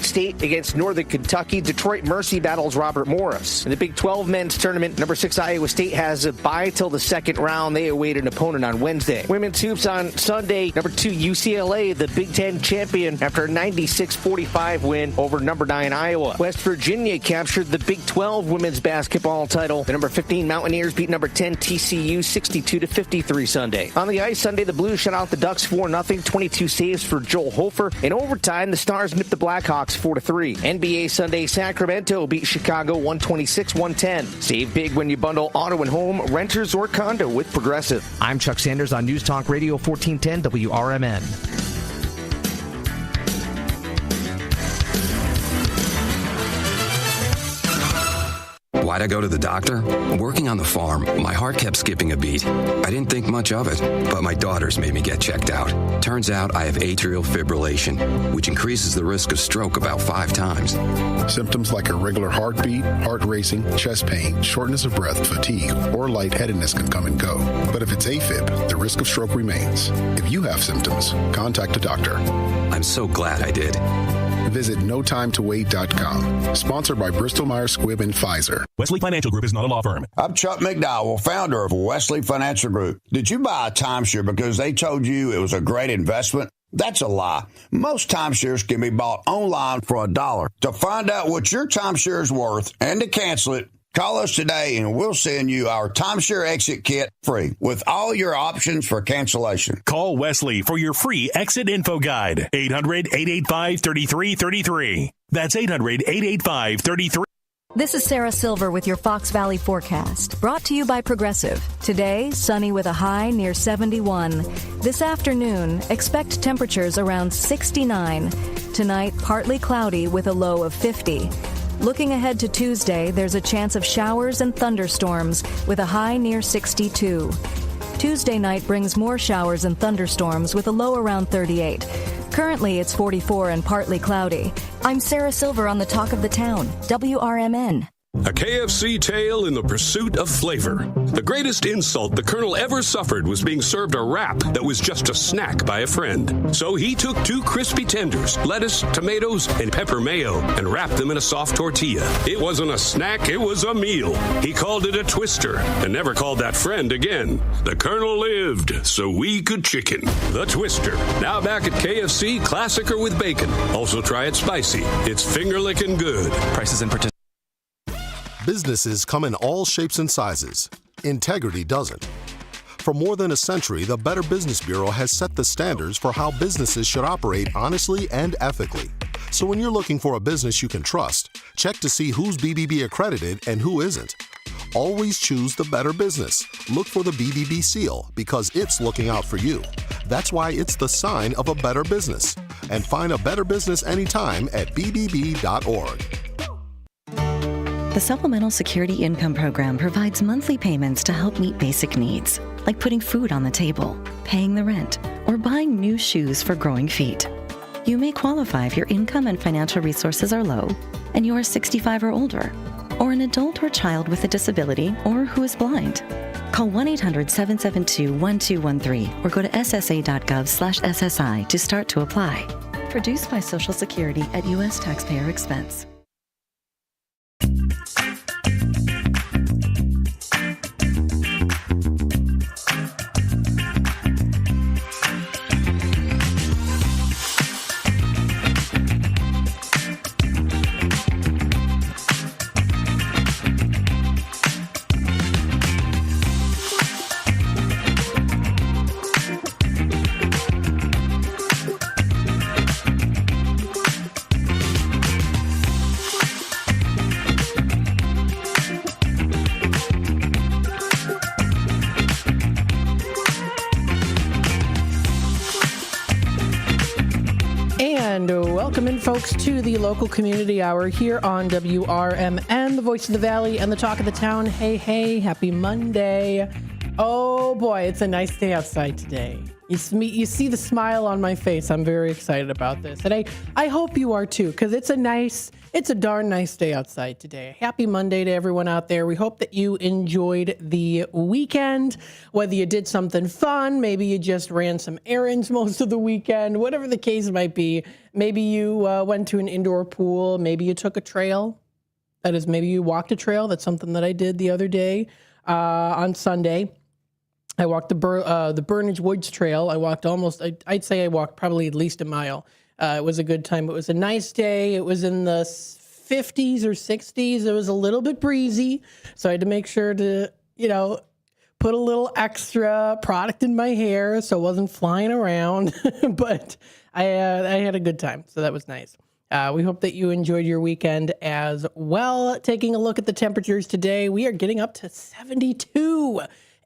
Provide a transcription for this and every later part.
State against Northern Kentucky. Detroit Mercy battles Robert Morris. In the Big 12 men's tournament, number 6 Iowa State has a bye till the second round. They await an opponent on Wednesday. Women's hoops on Sunday. Number 2 UCLA, the Big Ten champion, after a 96-45 win over number 9 Iowa. West Virginia captured the Big 12 women's basketball title. The number 15 Mountaineers beat number 10 TCU 62-53 Sunday. On the ice Sunday, the Blues shut out the Ducks 4-0. 22 saves for Joel Hofer. In overtime, the Stars nipped the Blackhawks 4-3. NBA Sunday, Sacramento beat Chicago 126-110. Save big when you bundle auto and home, renters, or condo with Progressive. I'm Chuck Sanders on News Talk Radio 1410 WRMN. Why'd I go to the doctor? Working on the farm, my heart kept skipping a beat. I didn't think much of it, but my daughters made me get checked out. Turns out I have atrial fibrillation, which increases the risk of stroke about 5 times. Symptoms like irregular heartbeat, heart racing, chest pain, shortness of breath, fatigue, or lightheadedness can come and go. But if it's AFib, the risk of stroke remains. If you have symptoms, contact a doctor. I'm so glad I did. Visit notimetowait.com. Sponsored by Bristol-Myers Squibb and Pfizer. Wesley Financial Group is not a law firm. I'm Chuck McDowell, founder of Wesley Financial Group. Did you buy a timeshare because they told you it was a great investment? That's a lie. Most timeshares can be bought online for $1. To find out what your timeshare is worth and to cancel it, call us today and we'll send you our timeshare exit kit free with all your options for cancellation. Call Wesley for your free exit info guide. 800-885-3333. That's 800-885-3333. This is Sarah Silver with your Fox Valley forecast, brought to you by Progressive. Today, sunny with a high near 71. This afternoon, expect temperatures around 69. Tonight, partly cloudy with a low of 50. Looking ahead to Tuesday, there's a chance of showers and thunderstorms with a high near 62. Tuesday night brings more showers and thunderstorms with a low around 38. Currently, it's 44 and partly cloudy. I'm Sarah Silver on the Talk of the Town, WRMN. A KFC tale in the pursuit of flavor. The greatest insult the Colonel ever suffered was being served a wrap that was just a snack by a friend. So he took 2 crispy tenders, lettuce, tomatoes, and pepper mayo, and wrapped them in a soft tortilla. It wasn't a snack, it was a meal. He called it a twister, and never called that friend again. The Colonel lived, so we could chicken. The Twister, now back at KFC, classic or with bacon. Also try it spicy. It's finger-licking good. Prices and participation. Businesses come in all shapes and sizes. Integrity doesn't. For more than a century, the Better Business Bureau has set the standards for how businesses should operate honestly and ethically. So when you're looking for a business you can trust, check to see who's BBB accredited and who isn't. Always choose the Better Business. Look for the BBB seal because it's looking out for you. That's why it's the sign of a better business. And find a better business anytime at bbb.org. The Supplemental Security Income Program provides monthly payments to help meet basic needs, like putting food on the table, paying the rent, or buying new shoes for growing feet. You may qualify if your income and financial resources are low, and you are 65 or older, or an adult or child with a disability, or who is blind. Call 1-800-772-1213 or go to ssa.gov/SSI to start to apply. Produced by Social Security at U.S. taxpayer expense. Welcome in, folks, to the local community hour here on WRMN, the voice of the valley and the talk of the town. Hey, happy Monday. Oh boy, it's a nice day outside today. You see the smile on my face. I'm very excited about this. And I hope you are too, because it's a darn nice day outside today. Happy Monday to everyone out there. We hope that you enjoyed the weekend, whether you did something fun, maybe you just ran some errands most of the weekend, whatever the case might be. Maybe you went to an indoor pool. Maybe you took a trail. That is, maybe you walked a trail. That's something that I did the other day on Sunday. I walked the Burnage Woods Trail. I walked I'd say I walked probably at least a mile. It was a good time. It was a nice day. It was in the 50s or 60s. It was a little bit breezy. So I had to make sure to, put a little extra product in my hair so it wasn't flying around. But I had a good time. So that was nice. We hope that you enjoyed your weekend as well. Taking a look at the temperatures today, we are getting up to 72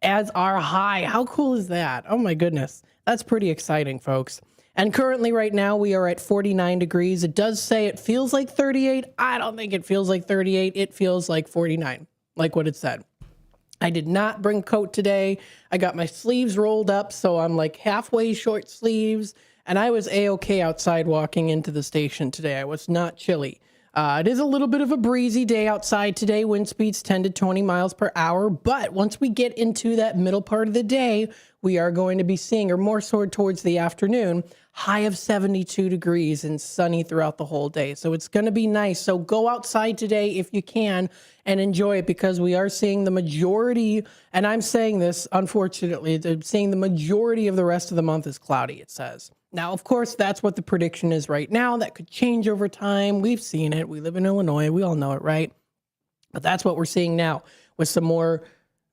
as our high. How cool is that? Oh my goodness. That's pretty exciting, folks. And currently right now we are at 49 degrees. It does say it feels like 38. I don't think it feels like 38. It feels like 49, like what it said. I did not bring a coat today. I got my sleeves rolled up, so I'm like halfway short sleeves, and I was A-okay outside walking into the station today. I was not chilly. It is a little bit of a breezy day outside today. Wind speeds 10 to 20 miles per hour. But once we get into that middle part of the day, we are going to be seeing, or more so towards the afternoon, high of 72 degrees and sunny throughout the whole day. So it's going to be nice. So go outside today if you can and enjoy it, because we are seeing the majority, and I'm saying this, unfortunately, seeing the majority of the rest of the month is cloudy, it says. Now, of course, that's what the prediction is right now. That could change over time. We've seen it. We live in Illinois. We all know it, right? But that's what we're seeing now with some more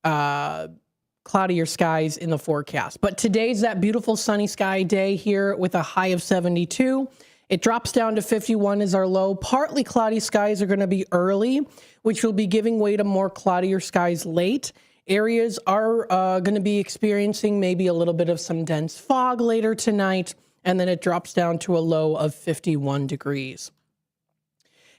cloudier skies in the forecast. But today's that beautiful sunny sky day here with a high of 72. It drops down to 51 as our low. Partly cloudy skies are going to be early, which will be giving way to more cloudier skies late. Areas are going to be experiencing maybe a little bit of some dense fog later tonight. And then it drops down to a low of 51 degrees.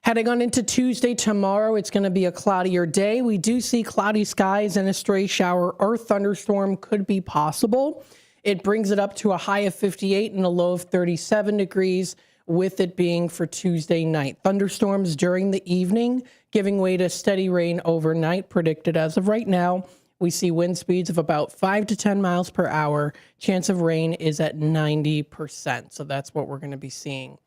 Heading on into Tuesday, tomorrow, it's going to be a cloudier day. We do see cloudy skies and a stray shower or thunderstorm could be possible. It brings it up to a high of 58 and a low of 37 degrees, with it being for Tuesday night. Thunderstorms during the evening, giving way to steady rain overnight, predicted as of right now. We see wind speeds of about 5 to 10 miles per hour. Chance of rain is at 90%. So that's what we're going to be seeing.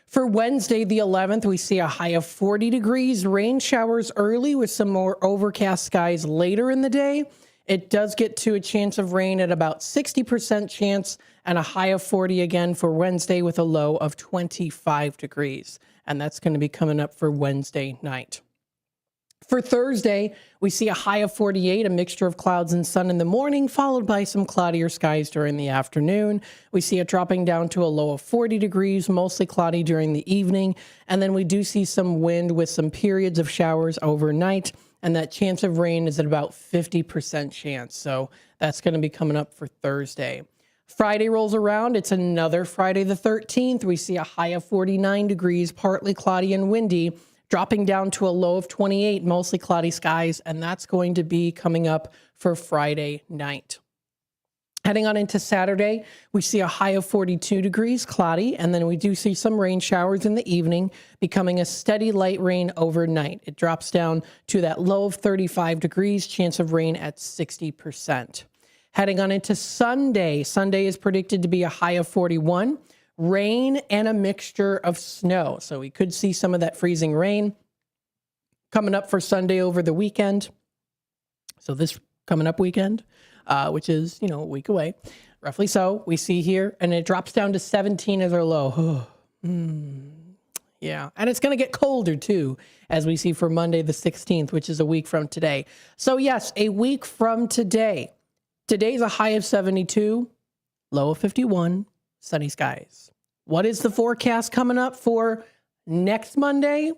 For Wednesday, the 11th, we see a high of 40 degrees. Rain showers early with some more overcast skies later in the day. It does get to a chance of rain at about 60% chance, and a high of 40 again for Wednesday with a low of 25 degrees. And that's going to be coming up for Wednesday night. For Thursday, we see a high of 48, a mixture of clouds and sun in the morning, followed by some cloudier skies during the afternoon. We see it dropping down to a low of 40 degrees, mostly cloudy during the evening. And then we do see some wind with some periods of showers overnight. And that chance of rain is at about 50% chance. So that's going to be coming up for Thursday. Friday rolls around. It's another Friday the 13th. We see a high of 49 degrees, partly cloudy and windy, dropping down to a low of 28, mostly cloudy skies, and that's going to be coming up for Friday night. Heading on into Saturday, we see a high of 42 degrees, cloudy, and then we do see some rain showers in the evening, becoming a steady light rain overnight. It drops down to that low of 35 degrees, chance of rain at 60%. Heading on into Sunday, Sunday is predicted to be a high of 41. Rain and a mixture of snow. So we could see some of that freezing rain coming up for Sunday over the weekend. So this coming up weekend, which is, a week away, roughly so, we see here, and it drops down to 17 as our low. Yeah, and it's going to get colder too, as we see for Monday the 16th, which is a week from today. So yes, a week from today. Today's a high of 72, low of 51. Sunny skies. What is the forecast coming up for next Monday?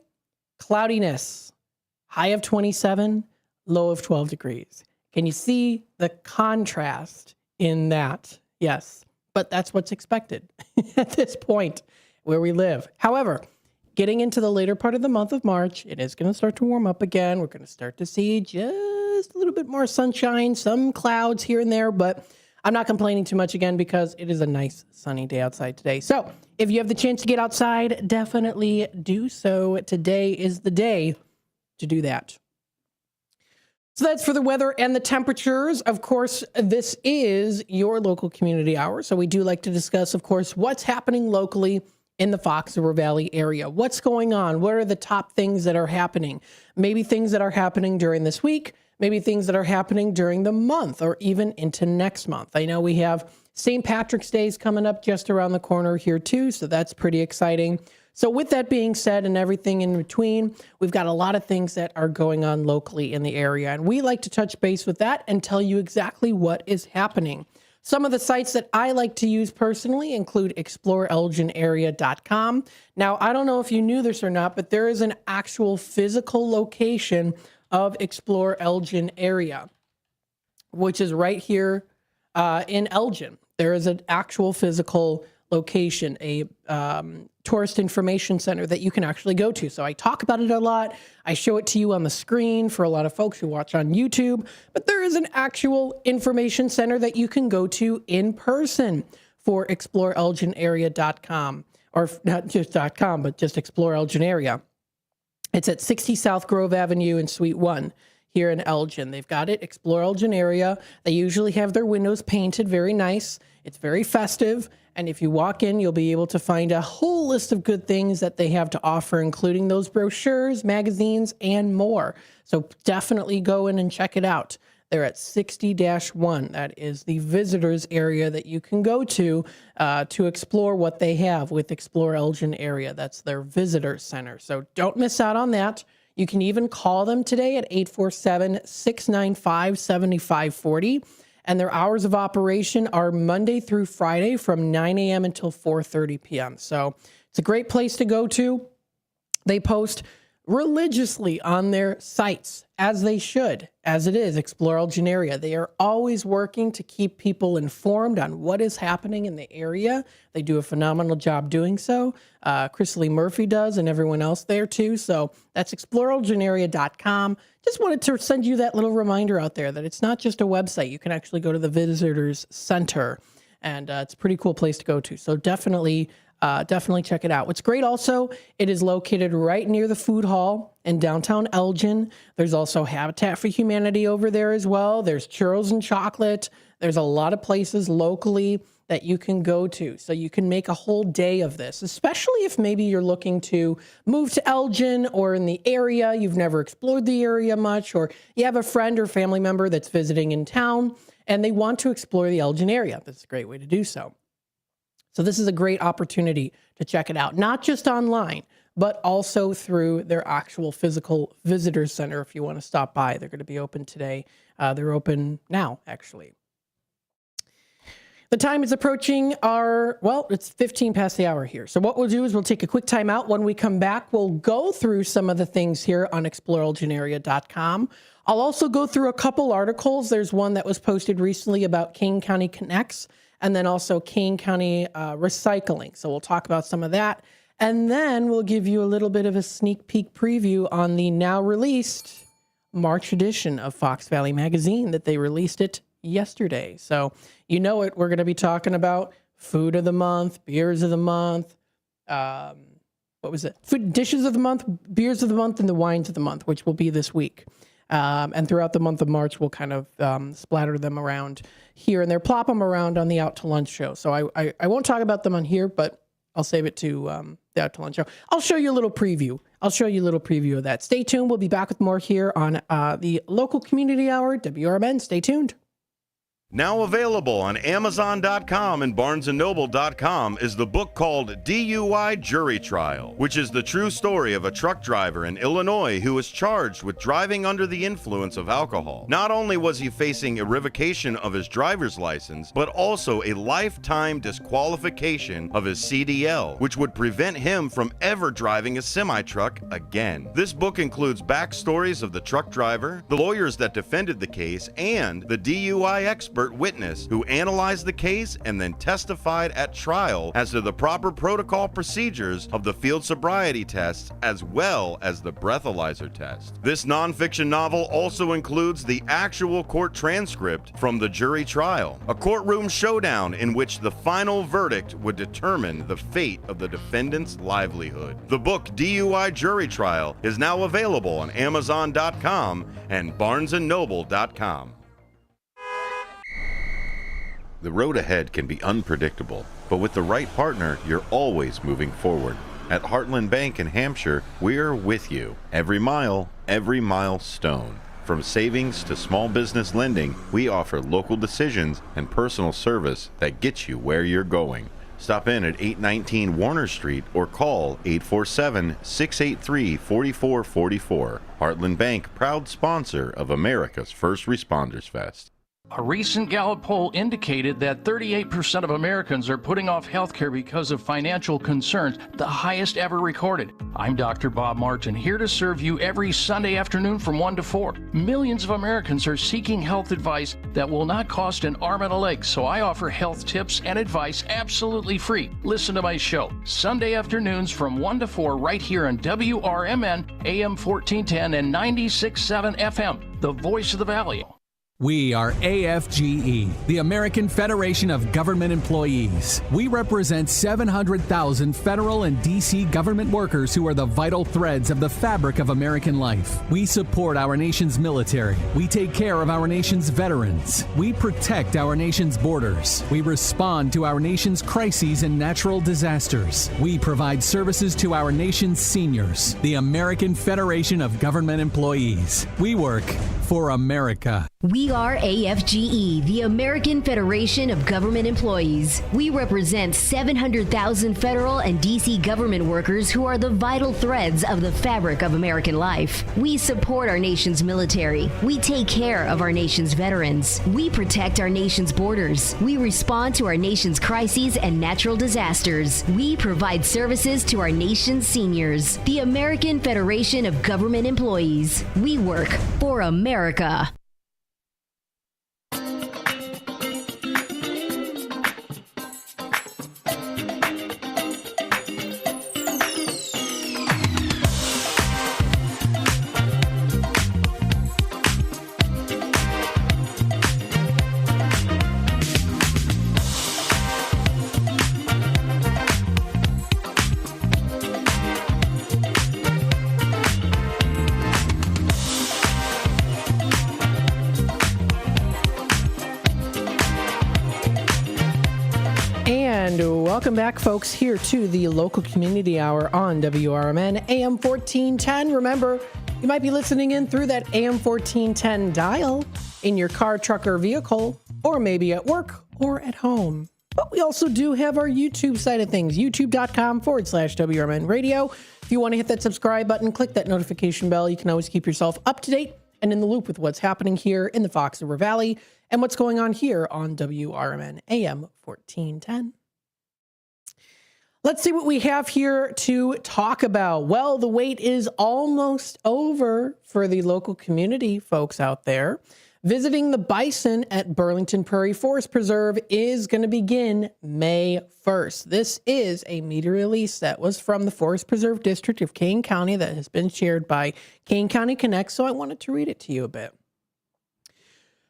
Cloudiness. High of 27, low of 12 degrees. Can you see the contrast in that? Yes, but that's what's expected at this point where we live. However, getting into the later part of the month of March, it is going to start to warm up again. We're going to start to see just a little bit more sunshine, some clouds here and there, but I'm not complaining too much again because it is a nice sunny day outside today. So if you have the chance to get outside, definitely do so. Today is the day to do that. So that's for the weather and the temperatures. Of course, this is your local community hour. So we do like to discuss, of course, what's happening locally in the Fox River Valley area. What's going on? What are the top things that are happening? Maybe things that are happening during this week, maybe things that are happening during the month or even into next month. I know we have St. Patrick's Day is coming up just around the corner here too, so that's pretty exciting. So with that being said and everything in between, we've got a lot of things that are going on locally in the area. And we like to touch base with that and tell you exactly what is happening. Some of the sites that I like to use personally include exploreelginarea.com. Now, I don't know if you knew this or not, but there is an actual physical location of Explore Elgin area, which is right here in Elgin. There is an actual physical location, a tourist information center that you can actually go to. So I talk about it a lot. I show it to you on the screen for a lot of folks who watch on YouTube, but there is an actual information center that you can go to in person for exploreelginarea.com, or not just .com, but just Explore Elgin Area. It's at 60 South Grove Avenue in Suite 1 here in Elgin. They've got it, Explore Elgin Area. They usually have their windows painted very nice. It's very festive. And if you walk in, you'll be able to find a whole list of good things that they have to offer, including those brochures, magazines, and more. So definitely go in and check it out. They're at 60-1. That is the visitors area that you can go to explore what they have with Explore Elgin Area. That's their visitor center. So don't miss out on that. You can even call them today at 847-695-7540. And their hours of operation are Monday through Friday from 9 a.m. until 4:30 p.m. So it's a great place to go to. They post religiously on their sites, as they should, as it is Explore Elgin Area. They are always working to keep people informed on what is happening in the area. They do a phenomenal job doing so. Chris Lee Murphy does, and everyone else there too. So that's exploreelginarea.com. Just wanted to send you that little reminder out there that it's not just a website. You can actually go to the Visitors Center, and it's a pretty cool place to go to. So definitely check it out. What's great also, it is located right near the food hall in downtown Elgin. There's also Habitat for Humanity over there as well. There's churros and chocolate. There's a lot of places locally that you can go to. So you can make a whole day of this, especially if maybe you're looking to move to Elgin or in the area, you've never explored the area much, or you have a friend or family member that's visiting in town and they want to explore the Elgin area. That's a great way to do so. So this is a great opportunity to check it out, not just online, but also through their actual physical visitor center. If you want to stop by, they're going to be open today. They're open now, actually. The time is approaching it's 15 past the hour here. So what we'll do is we'll take a quick time out. When we come back, we'll go through some of the things here on exploreelginarea.com. I'll also go through a couple articles. There's one that was posted recently about Kane County Connects, and then also Kane County Recycling. So we'll talk about some of that. And then we'll give you a little bit of a sneak peek preview on the now released March edition of Fox Valley Magazine that they released it yesterday. So you know it, we're going to be talking about food of the month, beers of the month, food dishes of the month, beers of the month, and the wines of the month, which will be this week. And throughout the month of March, we'll kind of splatter them around here and there, plop them around on the Out to Lunch show. So I won't talk about them on here, but I'll save it to the Out to Lunch show. I'll show you a little preview. Of that. Stay tuned. We'll be back with more here on the local community hour, WRMN. Stay tuned. Now available on Amazon.com and BarnesandNoble.com is the book called DUI Jury Trial, which is the true story of a truck driver in Illinois who was charged with driving under the influence of alcohol. Not only was he facing a revocation of his driver's license, but also a lifetime disqualification of his CDL, which would prevent him from ever driving a semi-truck again. This book includes backstories of the truck driver, the lawyers that defended the case, and the DUI expert expert witness who analyzed the case and then testified at trial as to the proper protocol procedures of the field sobriety tests as well as the breathalyzer test. This nonfiction novel also includes the actual court transcript from the jury trial, a courtroom showdown in which the final verdict would determine the fate of the defendant's livelihood. The book DUI Jury Trial is now available on Amazon.com and BarnesandNoble.com. The road ahead can be unpredictable, but with the right partner, you're always moving forward. At Heartland Bank in Hampshire, we're with you every mile, every milestone. From savings to small business lending, we offer local decisions and personal service that gets you where you're going. Stop in at 819 Warner Street or call 847-683-4444. Heartland Bank, proud sponsor of America's First Responders Fest. A recent Gallup poll indicated that 38% of Americans are putting off health care because of financial concerns, the highest ever recorded. I'm Dr. Bob Martin, here to serve you every Sunday afternoon from 1 to 4. Millions of Americans are seeking health advice that will not cost an arm and a leg, so I offer health tips and advice absolutely free. Listen to my show, Sunday afternoons from 1 to 4 right here on WRMN, AM 1410 and 96.7 FM, the voice of the Valley. We are AFGE, the American Federation of Government Employees. We represent 700,000 federal and D.C. government workers who are the vital threads of the fabric of American life. We support our nation's military. We take care of our nation's veterans. We protect our nation's borders. We respond to our nation's crises and natural disasters. We provide services to our nation's seniors. The American Federation of Government Employees. We work for America. We are AFGE, the American Federation of Government Employees. We represent 700,000 federal and D.C. government workers who are the vital threads of the fabric of American life. We support our nation's military. We take care of our nation's veterans. We protect our nation's borders. We respond to our nation's crises and natural disasters. We provide services to our nation's seniors. The American Federation of Government Employees. We work for America. Welcome back, folks, here to the Local Community Hour on WRMN AM 1410. Remember, you might be listening in through that AM 1410 dial in your car, truck, or vehicle, or maybe at work or at home. But we also do have our YouTube side of things, youtube.com/WRMN radio. If you want to hit that subscribe button, click that notification bell. You can always keep yourself up to date and in the loop with what's happening here in the Fox River Valley and what's going on here on WRMN AM 1410. Let's see what we have here to talk about. Well, the wait is almost over for the local community folks out there. Visiting the bison at Burlington Prairie Forest Preserve is going to begin May 1st. This is a media release that was from the Forest Preserve District of Kane County that has been shared by Kane County Connect, so I wanted to read it to you a bit.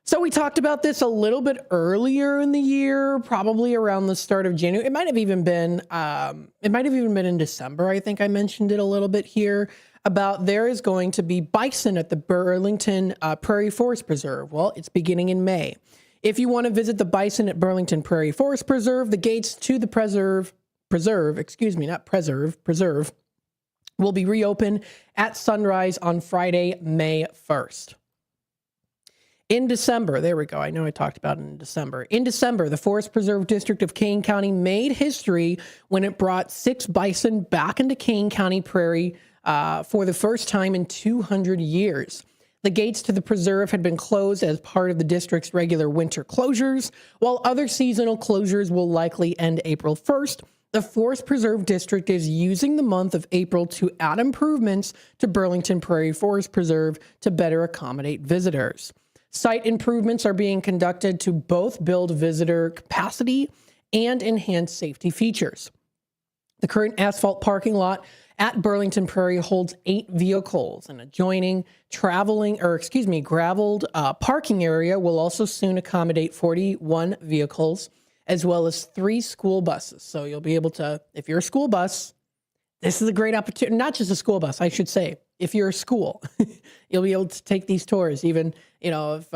So we talked about this a little bit earlier in the year, probably around the start of January. It might have even been in December. I think I mentioned it a little bit here about there is going to be bison at the Burlington Prairie Forest Preserve. Well, it's beginning in May. If you want to visit the bison at Burlington Prairie Forest Preserve, the gates to the preserve will be reopened at sunrise on Friday, May 1st. In December, there we go. I know I talked about it in December. In December, the Forest Preserve District of Kane County made history when it brought 6 bison back into Kane County Prairie for the first time in 200 years. The gates to the preserve had been closed as part of the district's regular winter closures, while other seasonal closures will likely end April 1st. The Forest Preserve District is using the month of April to add improvements to Burlington Prairie Forest Preserve to better accommodate visitors. Site improvements are being conducted to both build visitor capacity and enhance safety features. The current asphalt parking lot at Burlington Prairie holds 8 vehicles. An adjoining graveled parking area will also soon accommodate 41 vehicles, as well as 3 school buses. So you'll be able to, if you're a school bus, this is a great opportunity. Not just a school bus, I should say. If you're a school, you'll be able to take these tours. Even, if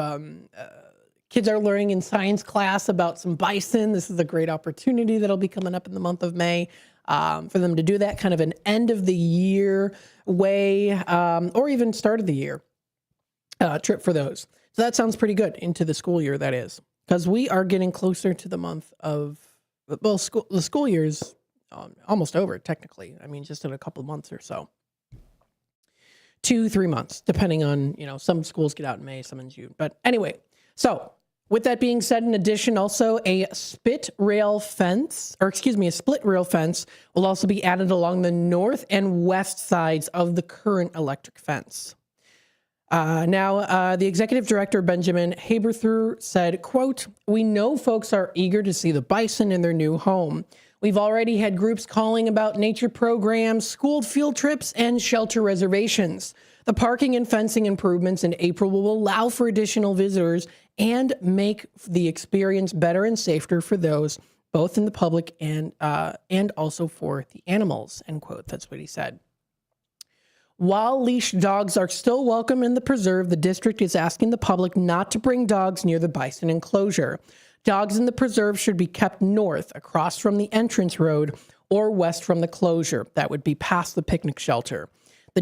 kids are learning in science class about some bison, this is a great opportunity that'll be coming up in the month of May for them to do that, kind of an end of the year way, or even start of the year trip for those. So that sounds pretty good into the school year, that is, because we are getting closer to the month of, the school year's almost over, technically. I mean, just in a couple of months or so. 2-3 months, depending on, some schools get out in May, some in June. But anyway, so with that being said, in addition, also a split rail fence will also be added along the north and west sides of the current electric fence. Now, the executive director, Benjamin Haberthur, said, quote, "We know folks are eager to see the bison in their new home. We've already had groups calling about nature programs, school field trips, and shelter reservations. The parking and fencing improvements in April will allow for additional visitors and make the experience better and safer for those, both in the public and also for the animals," end quote. That's what he said. While leashed dogs are still welcome in the preserve, the district is asking the public not to bring dogs near the bison enclosure. Dogs in the preserve should be kept north, across from the entrance road, or west from the closure. That would be past the picnic shelter. The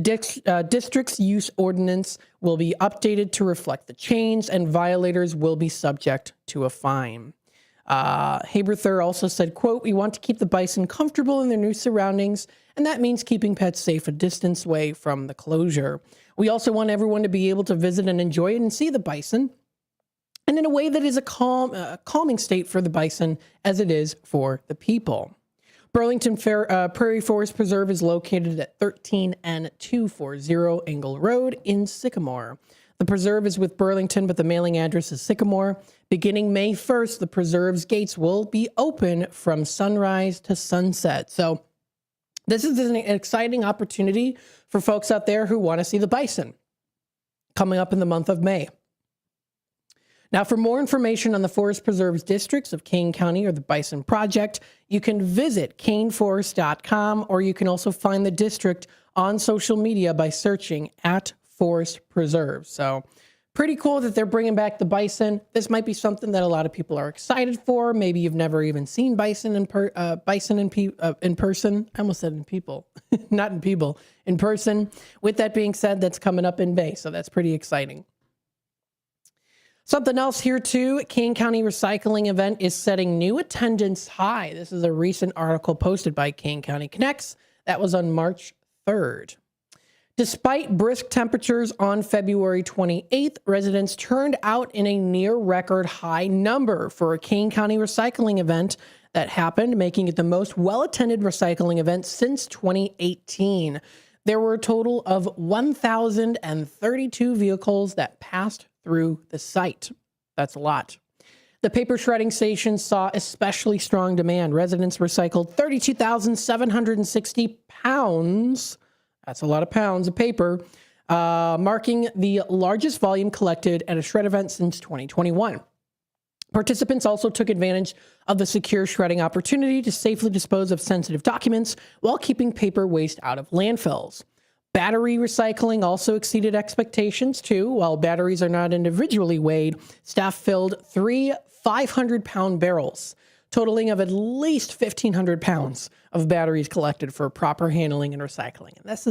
district's use ordinance will be updated to reflect the change, and violators will be subject to a fine. Haberthur also said, quote, "We want to keep the bison comfortable in their new surroundings, and that means keeping pets safe a distance away from the closure. We also want everyone to be able to visit and enjoy it and see the bison, and in a way that is a calming state for the bison as it is for the people." Burlington Prairie Forest Preserve is located at 13N240 Engle Road in Sycamore. The preserve is with Burlington, but the mailing address is Sycamore. Beginning May 1st, the preserve's gates will be open from sunrise to sunset. So this is an exciting opportunity for folks out there who want to see the bison coming up in the month of May. Now, for more information on the Forest Preserves districts of Kane County or the Bison Project, you can visit caneforest.com, or you can also find the district on social media by searching at Forest Preserve. So pretty cool that they're bringing back the bison. This might be something that a lot of people are excited for. Maybe you've never even seen bison in person. I almost said in people, not in people, in person. With that being said, that's coming up in May, so that's pretty exciting. Something else here too, Kane County Recycling Event is setting new attendance high. This is a recent article posted by Kane County Connects. That was on March 3rd. Despite brisk temperatures on February 28th, residents turned out in a near record high number for a Kane County Recycling Event that happened, making it the most well-attended recycling event since 2018. There were a total of 1,032 vehicles that passed through the site. That's a lot. The paper shredding station saw especially strong demand. Residents recycled 32,760 pounds. That's a lot of pounds of paper, marking the largest volume collected at a shred event since 2021. Participants also took advantage of the secure shredding opportunity to safely dispose of sensitive documents while keeping paper waste out of landfills. Battery recycling also exceeded expectations, too. While batteries are not individually weighed, staff filled 3 500-pound barrels, totaling of at least 1,500 pounds of batteries collected for proper handling and recycling. And this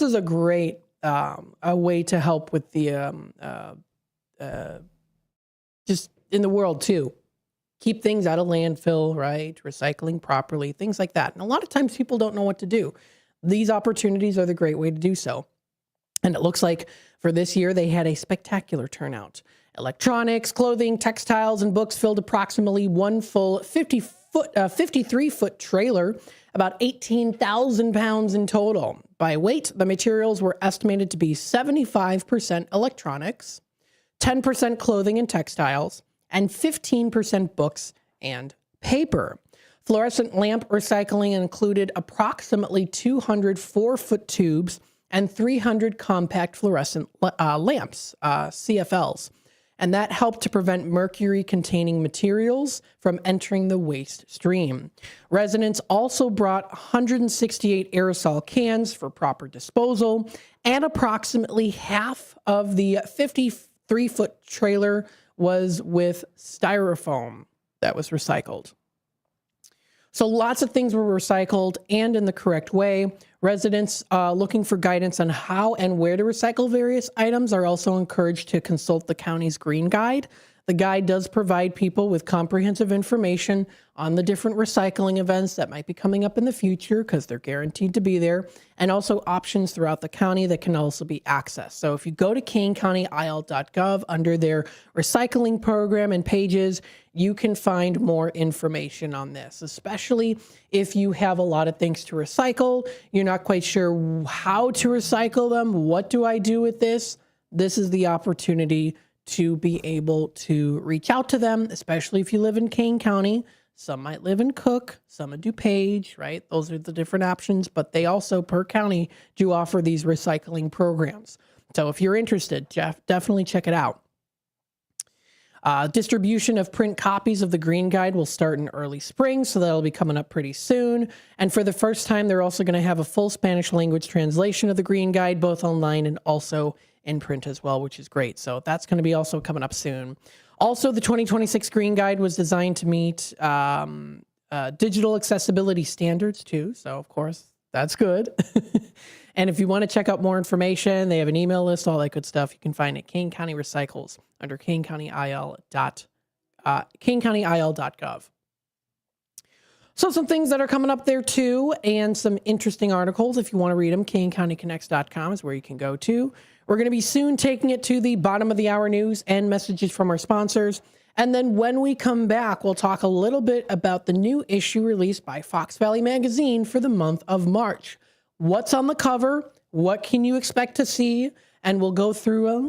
is a great a way to help with the just in the world, too. Keep things out of landfill, right? Recycling properly, things like that. And a lot of times people don't know what to do. These opportunities are the great way to do so. And it looks like for this year, they had a spectacular turnout. Electronics, clothing, textiles, and books filled approximately one full 53-foot trailer, about 18,000 pounds in total. By weight, the materials were estimated to be 75% electronics, 10% clothing and textiles, and 15% books and paper. Fluorescent lamp recycling included approximately 200 4-foot tubes and 300 compact fluorescent lamps, CFLs. And that helped to prevent mercury-containing materials from entering the waste stream. Residents also brought 168 aerosol cans for proper disposal, and approximately half of the 53-foot trailer was with styrofoam that was recycled. So lots of things were recycled and in the correct way. Residents looking for guidance on how and where to recycle various items are also encouraged to consult the county's Green Guide. The guide does provide people with comprehensive information on the different recycling events that might be coming up in the future, because they're guaranteed to be there, and also options throughout the county that can also be accessed. So if you go to KaneCountyIL.gov under their recycling program and pages, you can find more information on this, especially if you have a lot of things to recycle. You're not quite sure how to recycle them. What do I do with this? This is the opportunity to be able to reach out to them, especially if you live in Kane County. Some might live in Cook, some in DuPage, right? Those are the different options, but they also, per county, do offer these recycling programs. So if you're interested, definitely check it out. Distribution of print copies of the Green Guide will start in early spring, so that'll be coming up pretty soon. And for the first time, they're also going to have a full Spanish language translation of the Green Guide, both online and also in print as well, which is great. So that's going to be also coming up soon. Also, the 2026 Green Guide was designed to meet digital accessibility standards too. So of course, that's good. And if you want to check out more information, they have an email list, all that good stuff. You can find it Kane County Recycles under KaneCountyIL.gov. So some things that are coming up there too, and some interesting articles. If you want to read them, KaneCountyConnects.com is where you can go to. We're going to be soon taking it to the bottom of the hour news and messages from our sponsors. And then when we come back, we'll talk a little bit about the new issue released by Fox Valley Magazine for the month of March. What's on the cover? What can you expect to see? And we'll go through a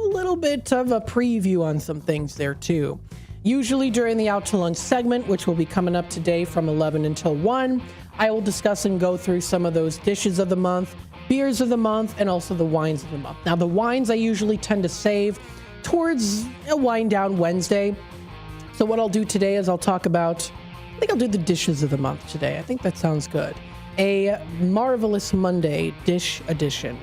little bit of a preview on some things there too. Usually during the Out to Lunch segment, which will be coming up today from 11 until 1, I will discuss and go through some of those dishes of the month, beers of the month, and also the wines of the month. Now, the wines I usually tend to save towards a wind down Wednesday. So what I'll do today is I'll do the dishes of the month today. I think that sounds good. A Marvelous Monday dish edition.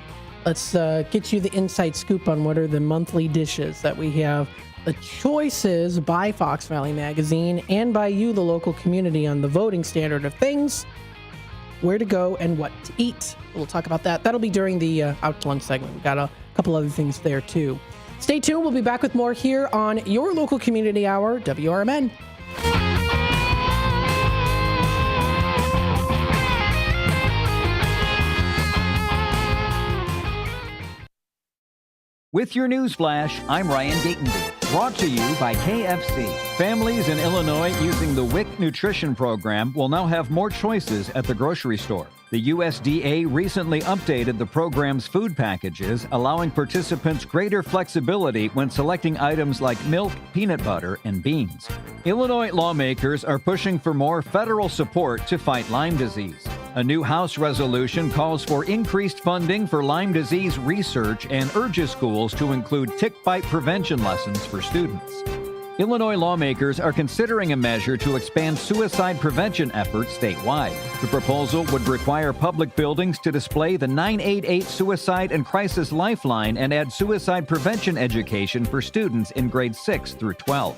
Let's get you the inside scoop on what are the monthly dishes that we have. The choices by Fox Valley Magazine and by you, the local community, on the voting standard of things, where to go and what to eat. We'll talk about that. That'll be during the Out to Lunch segment. We've got a couple other things there too. Stay tuned. We'll be back with more here on your local community hour, WRMN. With your news flash, I'm Ryan Gatenby. Brought to you by KFC. Families in Illinois using the WIC nutrition program will now have more choices at the grocery store. The USDA recently updated the program's food packages, allowing participants greater flexibility when selecting items like milk, peanut butter, and beans. Illinois lawmakers are pushing for more federal support to fight Lyme disease. A new House resolution calls for increased funding for Lyme disease research and urges schools to include tick bite prevention lessons for students. Illinois lawmakers are considering a measure to expand suicide prevention efforts statewide. The proposal would require public buildings to display the 988 Suicide and Crisis Lifeline and add suicide prevention education for students in grades 6 through 12.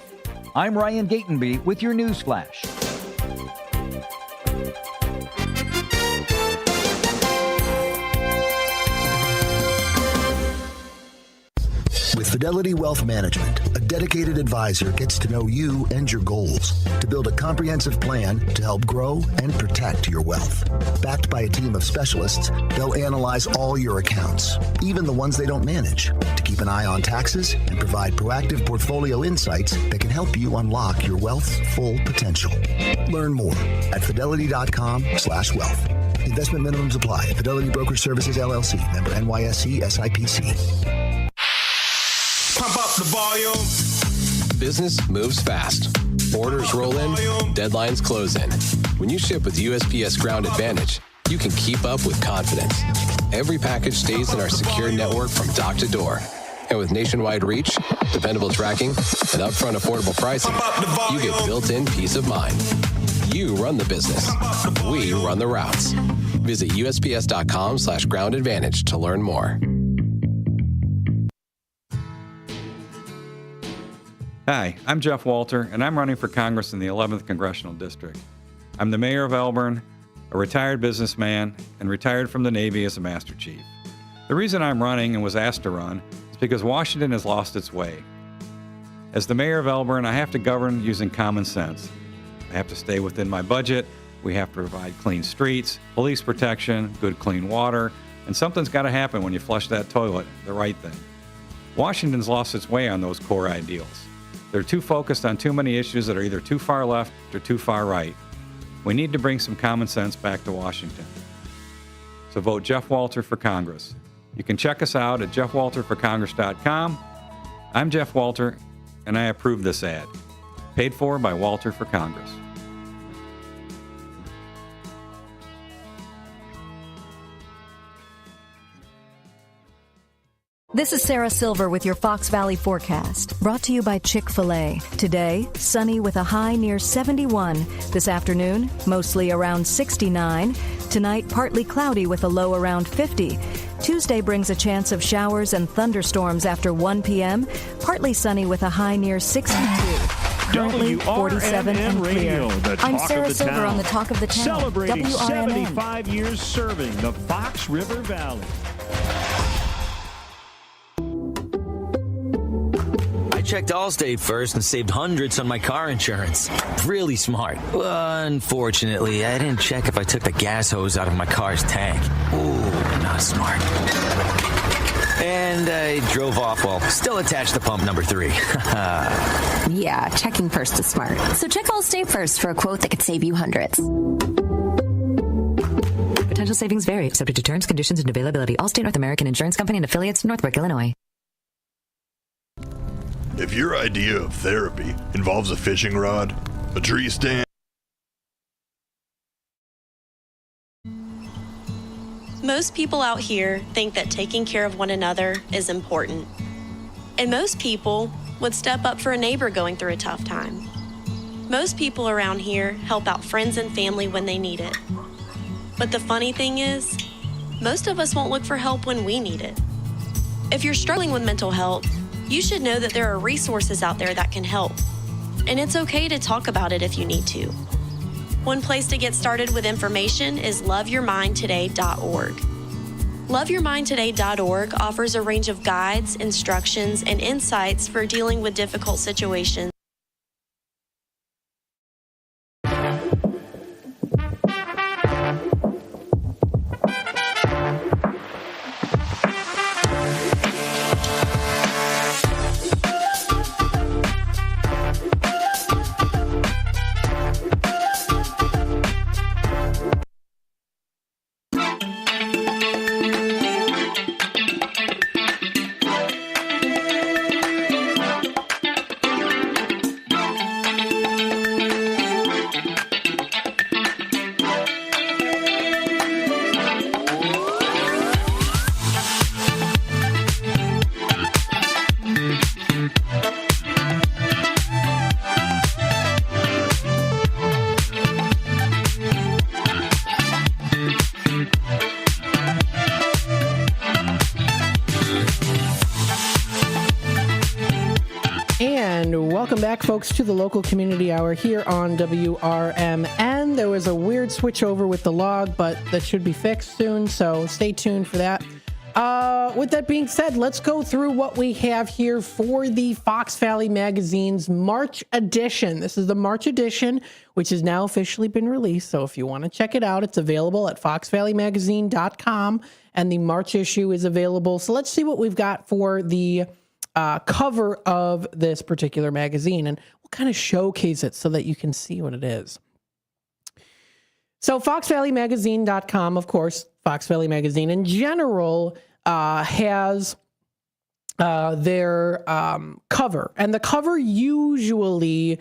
I'm Ryan Gatenby with your news flash. With Fidelity Wealth Management, a dedicated advisor gets to know you and your goals to build a comprehensive plan to help grow and protect your wealth. Backed by a team of specialists, they'll analyze all your accounts, even the ones they don't manage, to keep an eye on taxes and provide proactive portfolio insights that can help you unlock your wealth's full potential. Learn more at fidelity.com/wealth. Investment minimums apply. Fidelity Broker Services, LLC. Member NYSE SIPC. Pump up the volume. Business moves fast. Orders roll in, deadlines close in. When you ship with USPS Ground Advantage, you can keep up with confidence. Every package stays in our secure network from dock to door. And with nationwide reach, dependable tracking, and upfront affordable pricing, you get built-in peace of mind. You run the business. We run the routes. Visit USPS.com/Ground Advantage to learn more. Hi, I'm Jeff Walter, and I'm running for Congress in the 11th Congressional District. I'm the mayor of Elgin, a retired businessman, and retired from the Navy as a Master Chief. The reason I'm running and was asked to run is because Washington has lost its way. As the mayor of Elgin, I have to govern using common sense. I have to stay within my budget, we have to provide clean streets, police protection, good clean water, and something's got to happen when you flush that toilet, the right thing. Washington's lost its way on those core ideals. They're too focused on too many issues that are either too far left or too far right. We need to bring some common sense back to Washington. So vote Jeff Walter for Congress. You can check us out at jeffwalterforcongress.com. I'm Jeff Walter, and I approve this ad. Paid for by Walter for Congress. This is Sarah Silver with your Fox Valley forecast, brought to you by Chick-fil-A. Today, sunny with a high near 71. This afternoon, mostly around 69. Tonight, partly cloudy with a low around 50. Tuesday brings a chance of showers and thunderstorms after 1 p.m. Partly sunny with a high near 62. Currently 47 and clear. I'm Sarah Silver on the Talk of the Town. Celebrating WRMN. 75 years serving the Fox River Valley. I checked Allstate first and saved hundreds on my car insurance. Really smart. Unfortunately, I didn't check if I took the gas hose out of my car's tank. Ooh, not smart. And I drove off while still attached to pump number 3. Yeah, checking first is smart. So check Allstate first for a quote that could save you hundreds. Potential savings vary, subject to terms, conditions, and availability. Allstate North American Insurance Company and affiliates, Northbrook, Illinois. If your idea of therapy involves a fishing rod, a tree stand... Most people out here think that taking care of one another is important. And most people would step up for a neighbor going through a tough time. Most people around here help out friends and family when they need it. But the funny thing is, most of us won't look for help when we need it. If you're struggling with mental health, you should know that there are resources out there that can help. And it's okay to talk about it if you need to. One place to get started with information is loveyourmindtoday.org. Loveyourmindtoday.org offers a range of guides, instructions, and insights for dealing with difficult situations. Welcome back, folks, to the local community hour here on WRMN. There was a weird switch over with the log, but that should be fixed soon, so stay tuned for that. With that being said, let's go through what we have here for the Fox Valley Magazine's March edition. This is the March edition, which has now officially been released, so if you want to check it out, it's available at foxvalleymagazine.com, and the March issue is available. So let's see what we've got for the cover of this particular magazine, and we'll kind of showcase it so that you can see what it is. So foxvalleymagazine.com, of course, Fox Valley Magazine in general has their cover. And the cover usually,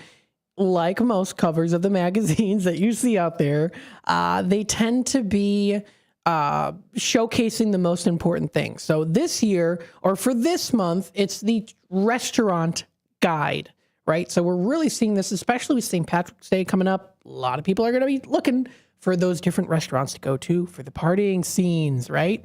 like most covers of the magazines that you see out there, they tend to be showcasing the most important things. So this year, or for this month, it's the restaurant guide, right? So we're really seeing this, especially with St. Patrick's Day coming up. A lot of people are going to be looking for those different restaurants to go to for the partying scenes, right?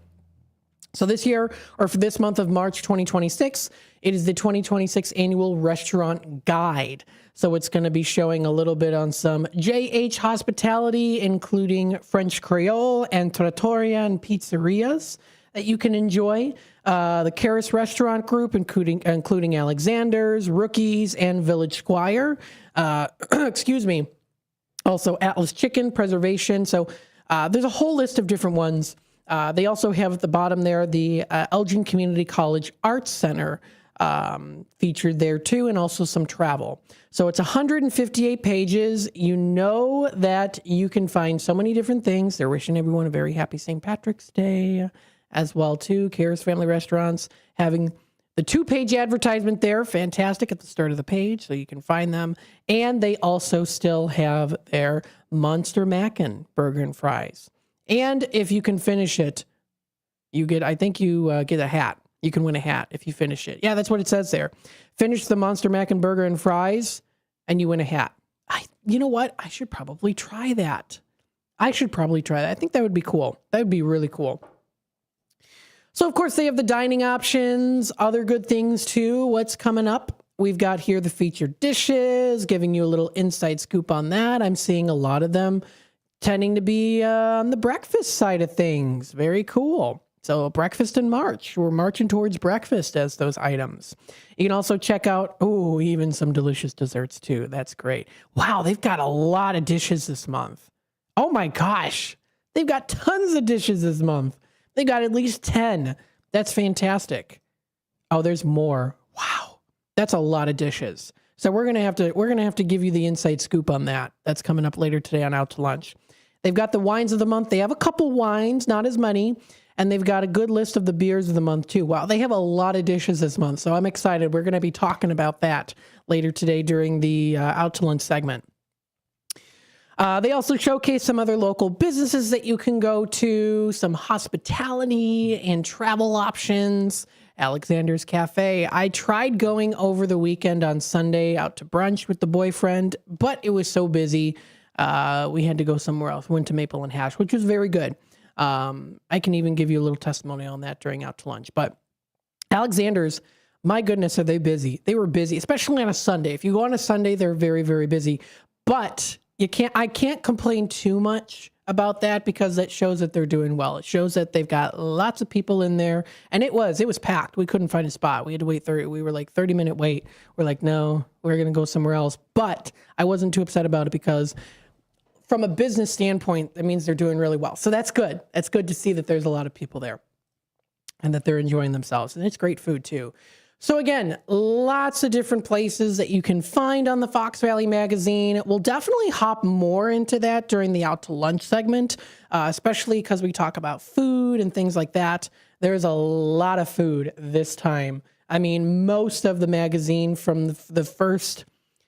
So this year, or for this month of March 2026, it is the 2026 Annual Restaurant Guide. So it's going to be showing a little bit on some JH hospitality, including French Creole and Trattoria and pizzerias that you can enjoy. The Karis Restaurant Group, including Alexander's, Rookies, and Village Squire. Excuse me. Also Atlas Chicken, Preservation. So there's a whole list of different ones. They also have at the bottom there the Elgin Community College Arts Center featured there too, and also some travel. So it's 158 pages. You know that you can find so many different things. They're wishing everyone a very happy St. Patrick's Day as well too. Karis Family Restaurants having the 2-page advertisement there, fantastic at the start of the page, so you can find them. And they also still have their Monster Mackin burger and fries. And if you can finish it, you get, I think you get a hat. You can win a hat if you finish it. Yeah, that's what it says there. Finish the Monster Mackin burger and fries, and you win a hat. You know what? I should probably try that. I think that would be cool. That would be really cool. So, of course, they have the dining options, other good things, too. What's coming up? We've got here the featured dishes, giving you a little inside scoop on that. I'm seeing a lot of them tending to be on the breakfast side of things. Very cool. So breakfast in March. We're marching towards breakfast as those items. You can also check out, even some delicious desserts, too. That's great. Wow, they've got a lot of dishes this month. Oh, my gosh. They've got tons of dishes this month. They got at least 10. That's fantastic. Oh, there's more. Wow. That's a lot of dishes. So we're going to have to give you the inside scoop on that. That's coming up later today on Out to Lunch. They've got the wines of the month. They have a couple wines, not as many, and they've got a good list of the beers of the month too. Wow, they have a lot of dishes this month. So I'm excited. We're going to be talking about that later today during the Out to Lunch segment. They also showcase some other local businesses that you can go to, some hospitality and travel options. Alexander's Cafe. I tried going over the weekend on Sunday out to brunch with the boyfriend, but it was so busy. We had to go somewhere else. Went to Maple and Hash, which was very good. I can even give you a little testimony on that during Out to Lunch. But Alexander's, my goodness, are they busy? They were busy, especially on a Sunday. If you go on a Sunday, they're very, very busy. But I can't complain too much about that because that shows that they're doing well. It shows that they've got lots of people in there, and it was packed. We couldn't find a spot. We had to wait 30-minute wait. We're like, no, we're going to go somewhere else. But I wasn't too upset about it because from a business standpoint, that means they're doing really well. So that's good. It's good to see that there's a lot of people there and that they're enjoying themselves. And it's great food too. So again, lots of different places that you can find on the Fox Valley magazine. We'll definitely hop more into that during the Out to Lunch segment, especially because we talk about food and things like that. There's a lot of food this time. I mean, most of the magazine from the first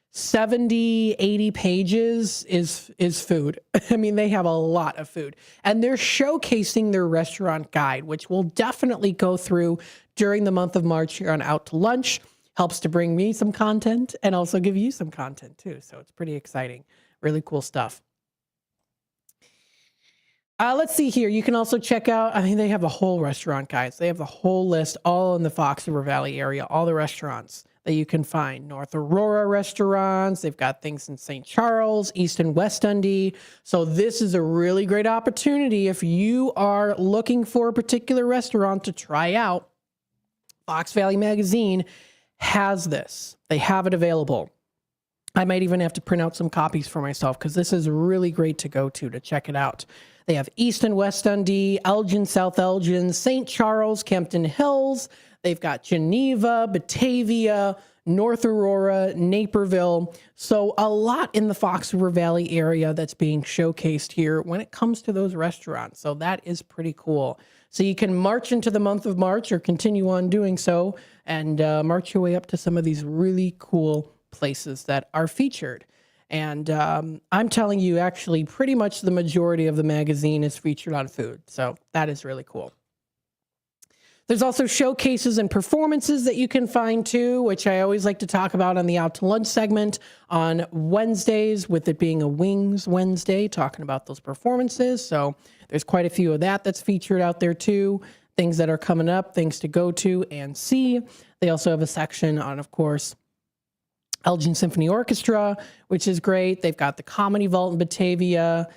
70, 80 pages is food. I mean, they have a lot of food. And they're showcasing their restaurant guide, which we'll definitely go through during the month of March here on Out to Lunch. Helps to bring me some content and also give you some content too. So it's pretty exciting. Really cool stuff. Let's see here. You can also check out, they have a whole restaurant guide. They have the whole list all in the Fox River Valley area, all the restaurants that you can find. North Aurora restaurants. They've got things in St. Charles, East and West Dundee. So this is a really great opportunity if you are looking for a particular restaurant to try out. Fox Valley Magazine has this. They have it available. I might even have to print out some copies for myself because this is really great to go to check it out. They have East and West Dundee, Elgin, South Elgin, St. Charles, Kempton Hills. They've got Geneva, Batavia, North Aurora, Naperville. So a lot in the Fox River Valley area that's being showcased here when it comes to those restaurants. So that is pretty cool. So you can march into the month of March or continue on doing so and march your way up to some of these really cool places that are featured. And I'm telling you, actually, pretty much the majority of the magazine is featured on food. So that is really cool. There's also showcases and performances that you can find too, which I always like to talk about on the Out to Lunch segment on Wednesdays, with it being a Wings Wednesday, talking about those performances. So there's quite a few of that's featured out there too. Things that are coming up, things to go to and see. They also have a section on, of course, Elgin Symphony Orchestra, which is great. They've got the Comedy Vault in Batavia,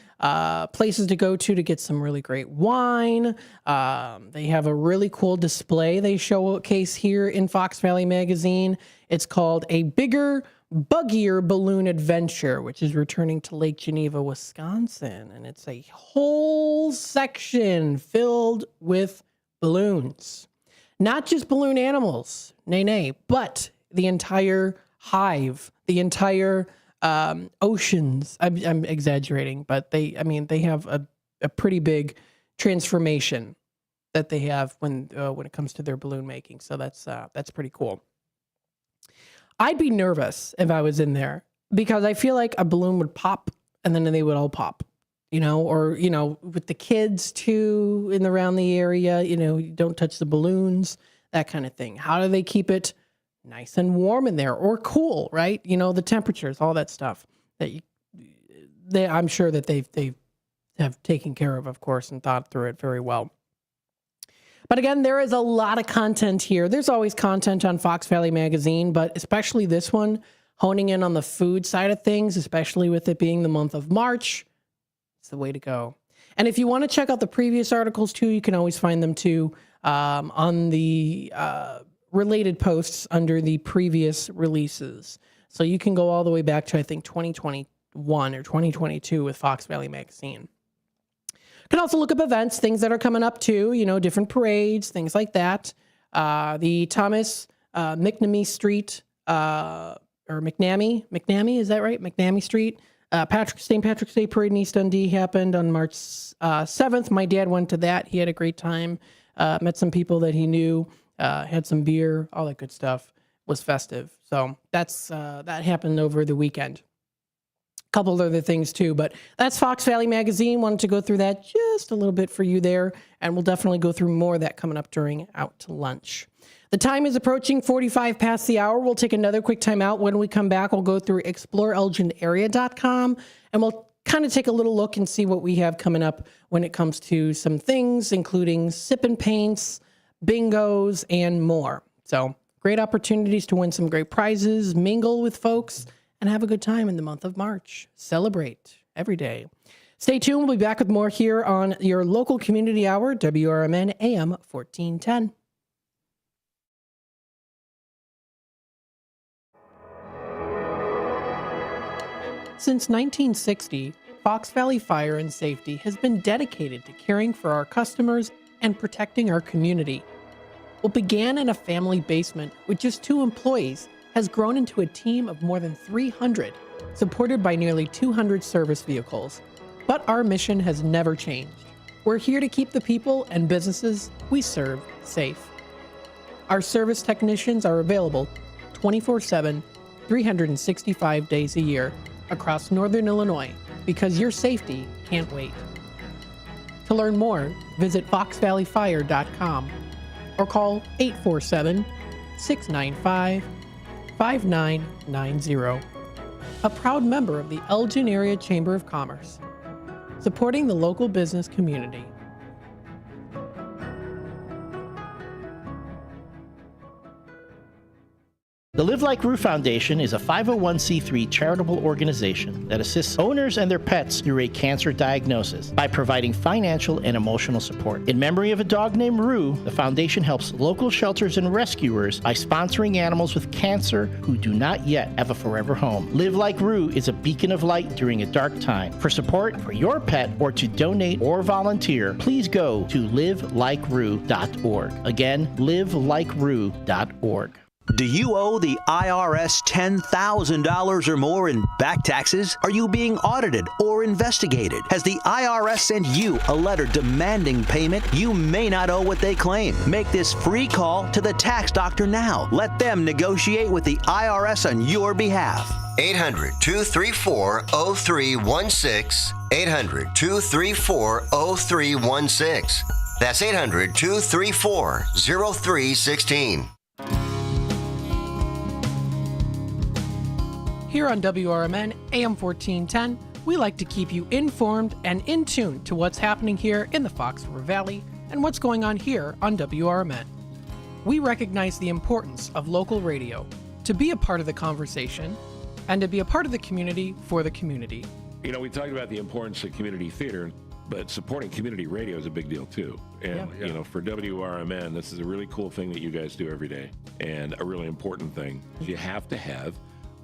places to go to get some really great wine. They have a really cool display they showcase here in Fox Valley Magazine. It's called A Bigger, Buggier Balloon Adventure, which is returning to Lake Geneva, Wisconsin. And it's a whole section filled with balloons. Not just balloon animals, nay, but the entire hive, the entire oceans. I'm exaggerating, but they have a pretty big transformation that they have when it comes to their balloon making. So that's pretty cool. I'd be nervous if I was in there because I feel like a balloon would pop and then they would all pop, or with the kids too around the area, you don't touch the balloons, that kind of thing. How do they keep it nice and warm in there, or cool, right? The temperatures, all that stuff that I'm sure that they have taken care of course, and thought through it very well. But again, there is a lot of content here. There's always content on Fox Valley Magazine, but especially this one, honing in on the food side of things, especially with it being the month of March, it's the way to go. And if you want to check out the previous articles too, you can always find them too on the related posts under the previous releases. So you can go all the way back to, I think, 2021 or 2022 with Fox Valley Magazine. You can also look up events, things that are coming up too, different parades, things like that. The Thomas McNamee Street, or McNamee, is that right? McNamee Street. St. Patrick's Day Parade in East Dundee happened on March 7th. My dad went to that. He had a great time. Met some people that he knew. Had some beer, all that good stuff. Was festive. So that happened over the weekend. A couple of other things too, but that's Fox Valley Magazine. Wanted to go through that just a little bit for you there, and we'll definitely go through more of that coming up during Out to Lunch. The time is approaching 45 past the hour. We'll take another quick time out. When we come back, we'll go through exploreelginarea.com, and we'll kind of take a little look and see what we have coming up when it comes to some things, including sip and paints, bingos, and more. So great opportunities to win some great prizes, mingle with folks, and have a good time in the month of March. Celebrate every day. Stay tuned. We'll be back with more here on your local community hour, WRMN AM 1410. Since 1960, Fox Valley Fire and Safety has been dedicated to caring for our customers and protecting our community. What began in a family basement with just 2 employees has grown into a team of more than 300, supported by nearly 200 service vehicles. But our mission has never changed. We're here to keep the people and businesses we serve safe. Our service technicians are available 24/7, 365 days a year across Northern Illinois, because your safety can't wait. To learn more, visit foxvalleyfire.com or call 847-695-5990. A proud member of the Elgin Area Chamber of Commerce, supporting the local business community. The Live Like Roo Foundation is a 501c3 charitable organization that assists owners and their pets through a cancer diagnosis by providing financial and emotional support. In memory of a dog named Roo, the foundation helps local shelters and rescuers by sponsoring animals with cancer who do not yet have a forever home. Live Like Roo is a beacon of light during a dark time. For support for your pet or to donate or volunteer, please go to livelikeRoo.org. Again, livelikeRoo.org. Do you owe the IRS $10,000 or more in back taxes? Are you being audited or investigated? Has the IRS sent you a letter demanding payment? You may not owe what they claim. Make this free call to the tax doctor now. Let them negotiate with the IRS on your behalf. 800-234-0316. 800-234-0316. That's 800-234-0316. Here on WRMN AM 1410, we like to keep you informed and in tune to what's happening here in the Fox River Valley and what's going on here on WRMN. We recognize the importance of local radio to be a part of the conversation and to be a part of the community for the community. You know, we talked about the importance of community theater, but supporting community radio is a big deal too. And, you know, for WRMN, this is a really cool thing that you guys do every day, and a really important thing. You have to have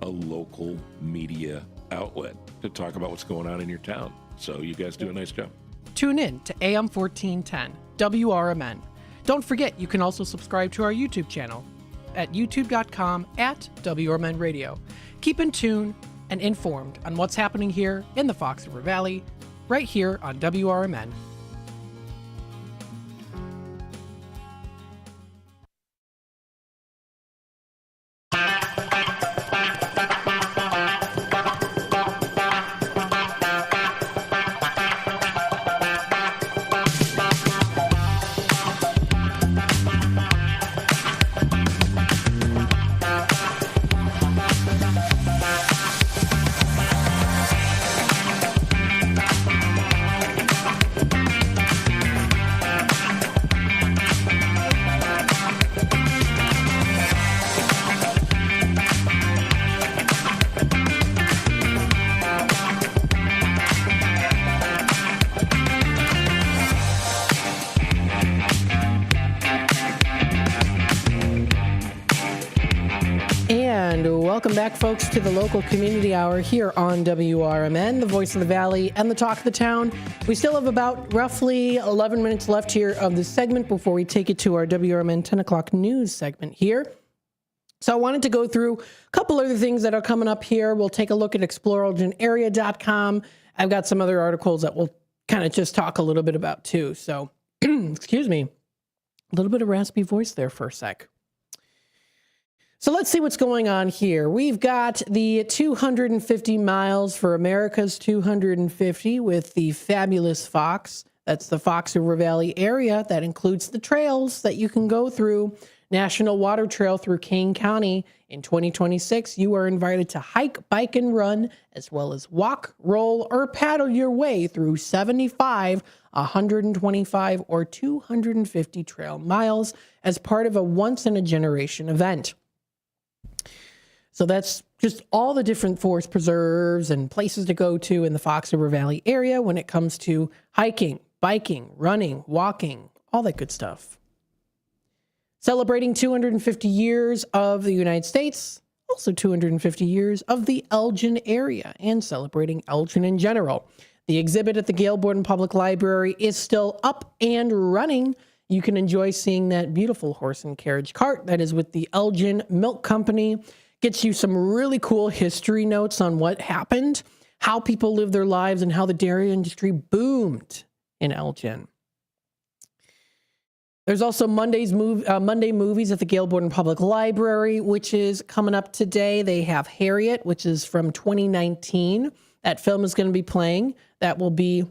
a local media outlet to talk about what's going on in your town. So you guys do a nice job. Tune in to AM 1410, WRMN. Don't forget, you can also subscribe to our YouTube channel at youtube.com/WRMN Radio. Keep in tune and informed on what's happening here in the Fox River Valley, right here on WRMN. Welcome back, folks, to the local community hour here on WRMN, the voice of the valley and the talk of the town. We still have about roughly 11 minutes left here of this segment before we take it to our WRMN 10 o'clock news segment here. So I wanted to go through a couple other things that are coming up here. We'll take a look at exploreelginarea.com. I've got some other articles that we'll kind of just talk a little bit about too. So, excuse me, a little bit of raspy voice there for a sec. So let's see what's going on here. We've got the 250 miles for America's 250 with the fabulous Fox. That's the Fox River Valley area. That includes the trails that you can go through. National Water Trail through Kane County. In 2026, you are invited to hike, bike, and run, as well as walk, roll, or paddle your way through 75, 125, or 250 trail miles as part of a once-in-a-generation event. So that's just all the different forest preserves and places to go to in the Fox River Valley area when it comes to hiking, biking, running, walking, all that good stuff. Celebrating 250 years of the United States, also 250 years of the Elgin area, and celebrating Elgin in general. The exhibit at the Gail Borden Public Library is still up and running. You can enjoy seeing that beautiful horse and carriage cart that is with the Elgin Milk Company. Gets you some really cool history notes on what happened, how people lived their lives, and how the dairy industry boomed in Elgin. There's also Monday movies at the Gail Borden Public Library, which is coming up today. They have Harriet, which is from 2019. That film is going to be playing. That will be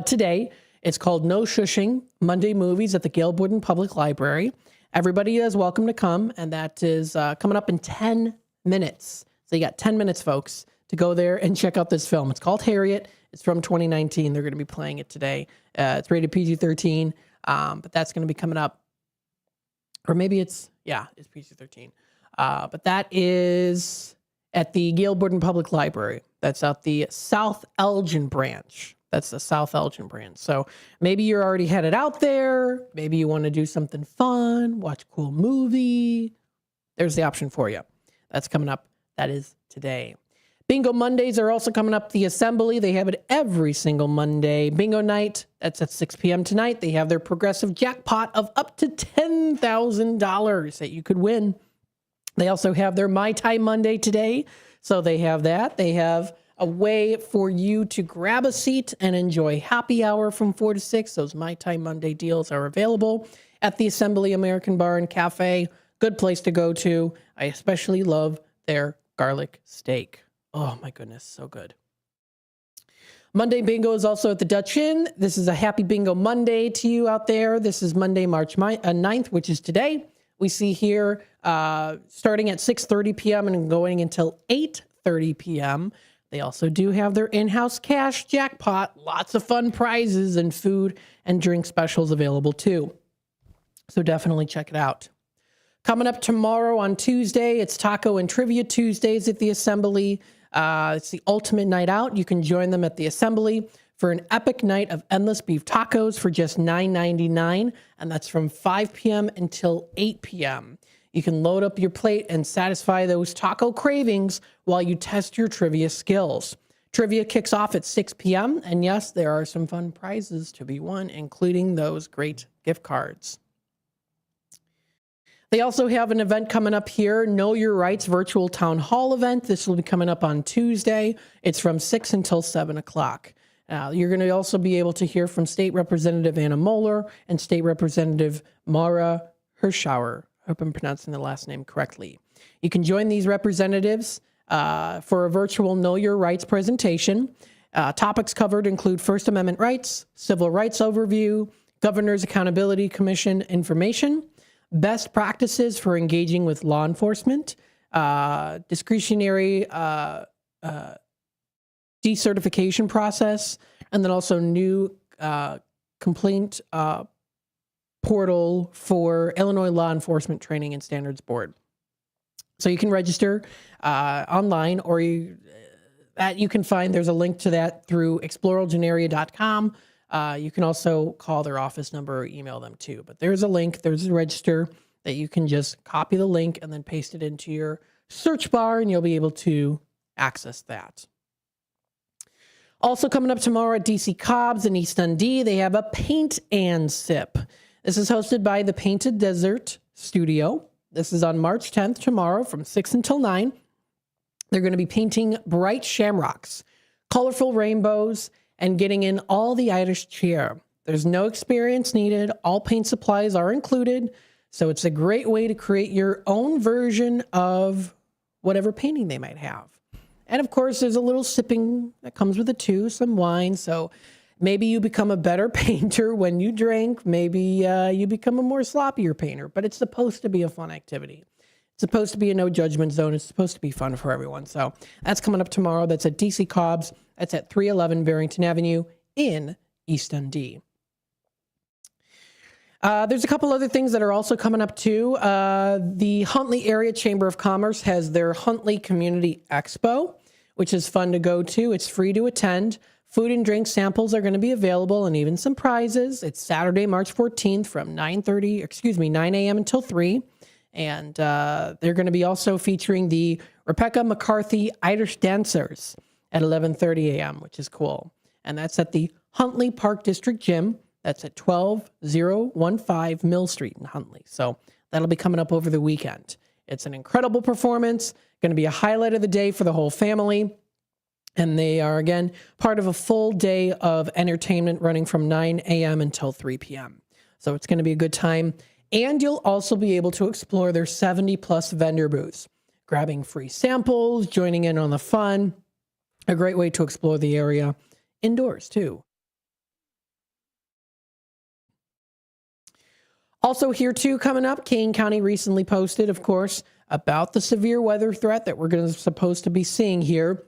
today. It's called No Shushing, Monday Movies at the Gail Borden Public Library. Everybody is welcome to come, and that is coming up in 10 minutes. So you got 10 minutes, folks, to go there and check out this film. It's called Harriet. It's from 2019. They're going to be playing it today. It's rated PG-13, but that's going to be coming up. Or maybe it's PG-13. But that is at the Gail Borden Public Library. That's out the South Elgin branch. That's the South Elgin branch. So maybe you're already headed out there. Maybe you want to do something fun, watch a cool movie. There's the option for you. That's coming up. That is today. Bingo Mondays are also coming up. The Assembly, they have it every single Monday. Bingo night, that's at 6 p.m. tonight. They have their progressive jackpot of up to $10,000 that you could win. They also have their Mai Tai Monday today. So they have that. They have a way for you to grab a seat and enjoy happy hour from 4 to 6. Those Mai Tai Monday deals are available at the Assembly American Bar and Cafe. Good place to go to. I especially love their garlic steak. Oh my goodness, so good. Monday Bingo is also at the Dutch Inn. This is a happy Bingo Monday to you out there. This is Monday, March 9th, which is today. We see here starting at 6:30 p.m. and going until 8:30 p.m. They also do have their in-house cash jackpot. Lots of fun prizes and food and drink specials available too. So definitely check it out. Coming up tomorrow on Tuesday, it's Taco and Trivia Tuesdays at the Assembly. It's the ultimate night out. You can join them at the Assembly for an epic night of endless beef tacos for just $9.99, and that's from 5 p.m. until 8 p.m. You can load up your plate and satisfy those taco cravings while you test your trivia skills. Trivia kicks off at 6 p.m., and yes, there are some fun prizes to be won, including those great gift cards. They also have an event coming up here, Know Your Rights virtual town hall event. This will be coming up on Tuesday. It's from 6 until 7 o'clock. You're going to also be able to hear from State Representative Anna Moeller and State Representative Mara Hirschauer. I hope I'm pronouncing the last name correctly. You can join these representatives for a virtual Know Your Rights presentation. Topics covered include First Amendment rights, civil rights overview, Governor's Accountability Commission information, best practices for engaging with law enforcement, discretionary decertification process, and then also new complaint portal for Illinois Law Enforcement Training and Standards Board. So you can register online, or you can find, there's a link to that through explorealgenaria.com. You can also call their office number or email them too. But there's a link, there's a register that you can just copy the link and then paste it into your search bar, and you'll be able to access that. Also coming up tomorrow at DC Cobb's in East Dundee, they have a Paint and Sip. This is hosted by the Painted Desert Studio. This is on March 10th, tomorrow, from 6 until 9. They're going to be painting bright shamrocks, colorful rainbows, and getting in all the Irish cheer. There's no experience needed. All paint supplies are included. So it's a great way to create your own version of whatever painting they might have. And of course, there's a little sipping that comes with it too, some wine. So maybe you become a better painter when you drink. Maybe you become a more sloppier painter. But it's supposed to be a fun activity. It's supposed to be a no judgment zone. It's supposed to be fun for everyone. So that's coming up tomorrow. That's at DC Cobb's. That's at 311 Barrington Avenue in East Dundee. There's a couple other things that are also coming up too. The Huntley Area Chamber of Commerce has their Huntley Community Expo, which is fun to go to. It's free to attend. Food and drink samples are going to be available, and even some prizes. It's Saturday, March 14th from 9 a.m. until 3. And they're going to be also featuring the Rebecca McCarthy Irish Dancers at 11:30 a.m., which is cool. And that's at the Huntley Park District Gym. That's at 12015 Mill Street in Huntley. So that'll be coming up over the weekend. It's an incredible performance, going to be a highlight of the day for the whole family. And they are, again, part of a full day of entertainment running from 9 a.m. until 3 p.m. So it's going to be a good time. And you'll also be able to explore their 70-plus vendor booths, grabbing free samples, joining in on the fun. A great way to explore the area indoors, too. Also here, too, coming up, Kane County recently posted, of course, about the severe weather threat that we're supposed to be seeing here.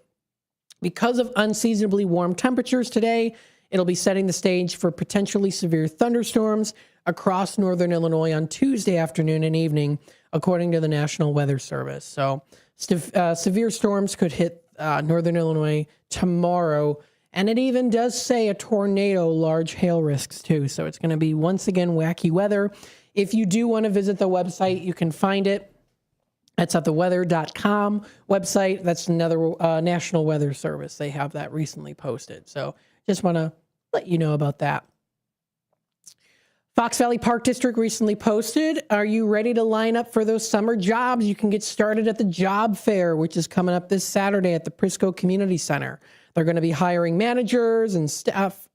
Because of unseasonably warm temperatures today, it'll be setting the stage for potentially severe thunderstorms across northern Illinois on Tuesday afternoon and evening, according to the National Weather Service. So severe storms could hit northern Illinois tomorrow. And it even does say a tornado, large hail risks too. So it's going to be, once again, wacky weather. If you do want to visit the website, you can find it That's at the weather.com website. That's another National Weather Service. They have that recently posted. So just want to let you know about that. Fox Valley Park District recently posted, are you ready to line up for those summer jobs? You can get started at the job fair, which is coming up this Saturday at the Prisco Community Center. They're going to be hiring managers and staff.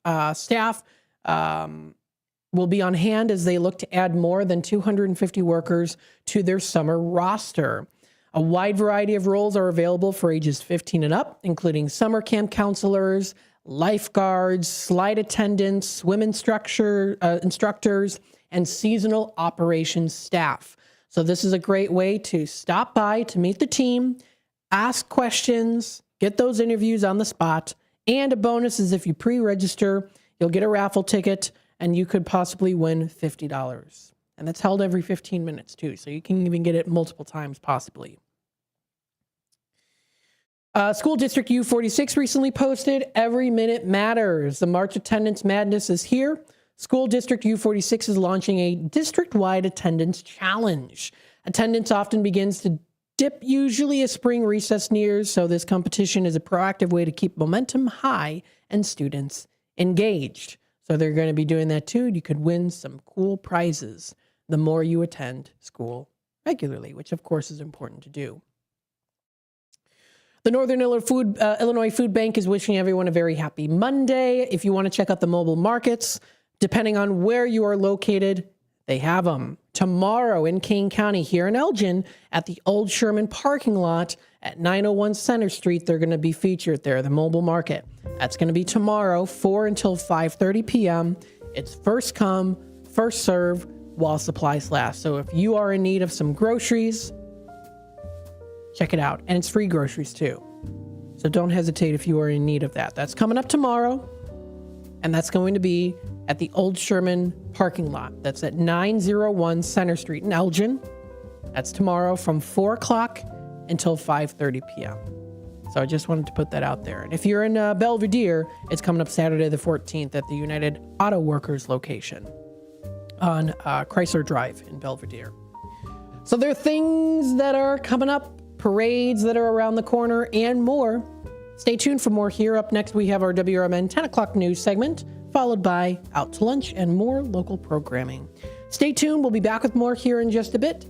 Will be on hand as they look to add more than 250 workers to their summer roster. A wide variety of roles are available for ages 15 and up, including summer camp counselors, lifeguards, slide attendants, swim instructors, and seasonal operations staff. So this is a great way to stop by to meet the team, ask questions, get those interviews on the spot, and a bonus is if you pre-register, you'll get a raffle ticket and you could possibly win $50. And that's held every 15 minutes too, so you can even get it multiple times possibly. School District U46 recently posted, Every Minute Matters. The March Attendance Madness is here. School District U46 is launching a district-wide attendance challenge. Attendance often begins to dip usually as spring recess nears, so this competition is a proactive way to keep momentum high and students engaged. So they're going to be doing that too. You could win some cool prizes the more you attend school regularly, which of course is important to do. The Northern Illinois Food Bank is wishing everyone a very happy Monday. If you want to check out the mobile markets, depending on where you are located, they have them. Tomorrow in Kane County, here in Elgin, at the Old Sherman parking lot at 901 Center Street, they're going to be featured there, the mobile market. That's going to be tomorrow, 4 until 5:30 p.m. It's first come, first serve, while supplies last. So if you are in need of some groceries, check it out. And it's free groceries too. So don't hesitate if you are in need of that. That's coming up tomorrow. And that's going to be at the Old Sherman parking lot. That's at 901 Center Street in Elgin. That's tomorrow from 4 o'clock until 5:30 p.m. So I just wanted to put that out there. And if you're in Belvedere, it's coming up Saturday the 14th at the United Auto Workers location on Chrysler Drive in Belvedere. So there are things that are coming up, parades that are around the corner, and more. Stay tuned for more here. Up next, we have our WRMN 10 o'clock news segment, followed by Out to Lunch and more local programming. Stay tuned. We'll be back with more here in just a bit.